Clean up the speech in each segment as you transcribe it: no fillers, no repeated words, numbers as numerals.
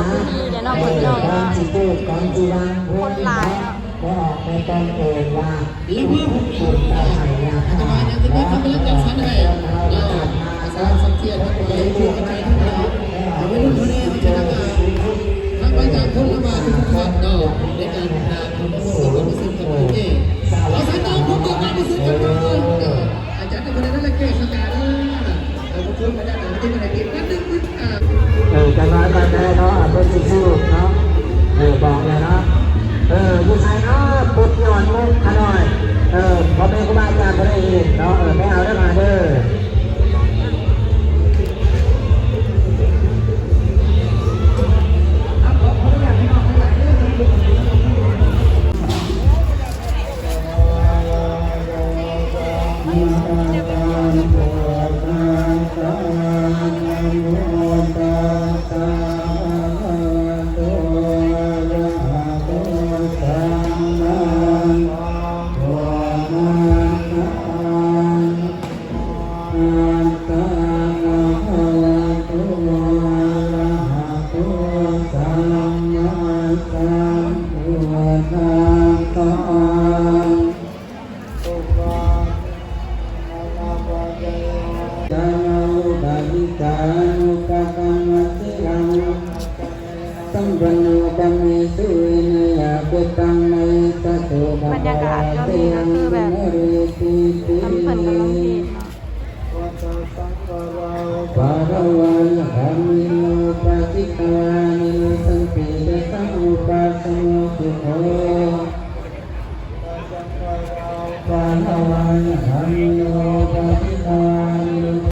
พื้นที่เดี๋ยวน้องคนน้องคนหลายเนาะแล้วเพื่อนผมตาไห่ยาทำไมเนี่ยจะไม่ทำเป็นจังสันให้อาสาสังเกตทั้งหมดเลยที่กระจายทั้งหมดเอาไว้รุ่นคนนี้ที่จะทำงานทั้งไปจากคนละมาทุกคนเนาะในการทำงานของพวกเราเป็นสิ่งที่ดีเราสัญญาพวกเราเป็นสิ่งที่ดีอาจารย์ในประเด็นนั้นเลยเก่งสกัดเราพูดมาได้เราไม่ได้กินนั่นนึกจะน้อยก็ได้เนาะเป็นสิ่งที่เนาะบอกเลยเนาะผู้ชายเนาะปุ๊บย้อนมุกขน่อยพอเป็นครูบาอาจารย์ก็ได้เห็นเนาะไม่เอาได้มาเด้อบรรยากาศก็มีก็คือแบบทำเพิ่นกำลังเทศปะระวันหามิโนปะจิตวานิสังเกตสังอุปาสโมสุโขปะระวันหามิโนปะจิตวานิ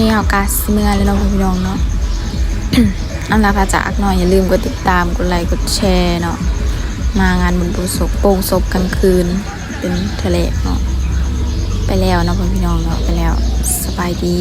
นี้เอากาสเมื่อแล้วเนาะพี่น้องเนาะ อันละค่ะจากหน่อยอย่าลืมกดติดตามกดไลค์กดแชร์เนาะมางานบุญศพโป่งศพกลางคืนเป็นทะเลเนาะไปแล้วเนาะพี่น้องเนาะไปแล้วสบายดี